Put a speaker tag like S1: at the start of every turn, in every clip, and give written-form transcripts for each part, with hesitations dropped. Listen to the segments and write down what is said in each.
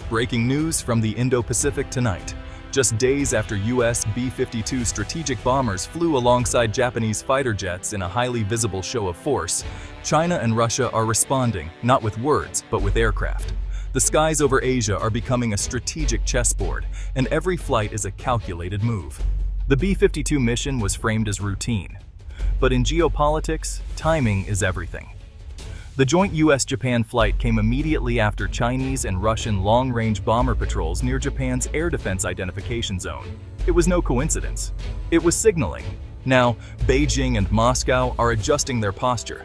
S1: Breaking news from the Indo-Pacific tonight. Just days after U.S. B-52 strategic bombers flew alongside Japanese fighter jets in a highly visible show of force, China and Russia are responding, not with words, but with aircraft. The skies over Asia are becoming a strategic chessboard, and every flight is a calculated move. The B-52 mission was framed as routine. But in geopolitics, timing is everything. The joint U.S. Japan flight came immediately after Chinese and Russian long-range bomber patrols near Japan's air defense identification zone. It was no coincidence. It was signaling. Now, Beijing and Moscow are adjusting their posture.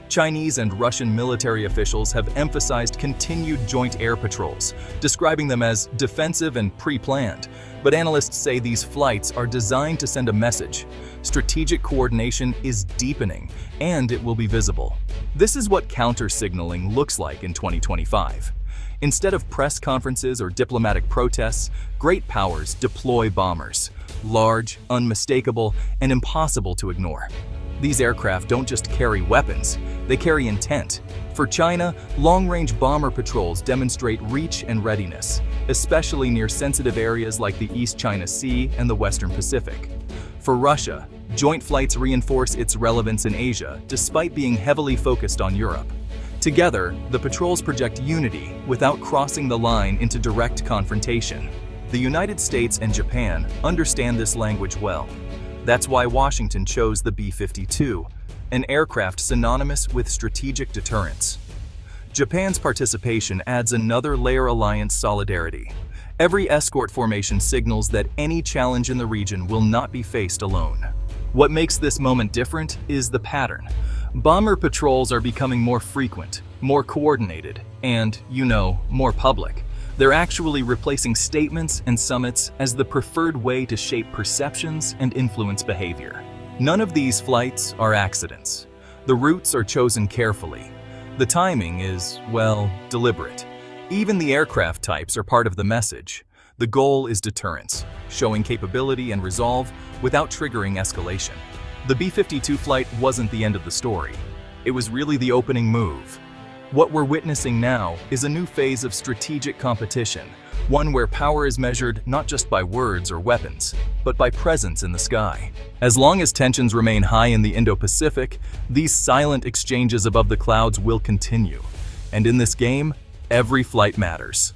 S1: Chinese and Russian military officials have emphasized continued joint air patrols, describing them as defensive and pre-planned. But analysts say these flights are designed to send a message. Strategic coordination is deepening, and it will be visible. This is what counter-signaling looks like in 2025. Instead of press conferences or diplomatic protests, great powers deploy bombers. Large, unmistakable, and impossible to ignore. These aircraft don't just carry weapons, they carry intent. For China, long-range bomber patrols demonstrate reach and readiness, especially near sensitive areas like the East China Sea and the Western Pacific. For Russia, joint flights reinforce its relevance in Asia, despite being heavily focused on Europe. Together, the patrols project unity without crossing the line into direct confrontation. The United States and Japan understand this language well. That's why Washington chose the B-52, an aircraft synonymous with strategic deterrence. Japan's participation adds another layer of alliance solidarity. Every escort formation signals that any challenge in the region will not be faced alone. What makes this moment different is the pattern. Bomber patrols are becoming more frequent, more coordinated, and, more public. They're actually replacing statements and summits as the preferred way to shape perceptions and influence behavior. None of these flights are accidents. The routes are chosen carefully. The timing is, deliberate. Even the aircraft types are part of the message. The goal is deterrence, showing capability and resolve without triggering escalation. The B-52 flight wasn't the end of the story. It was really the opening move. What we're witnessing now is a new phase of strategic competition, one where power is measured not just by words or weapons, but by presence in the sky. As long as tensions remain high in the Indo-Pacific, these silent exchanges above the clouds will continue. And in this game, every flight matters.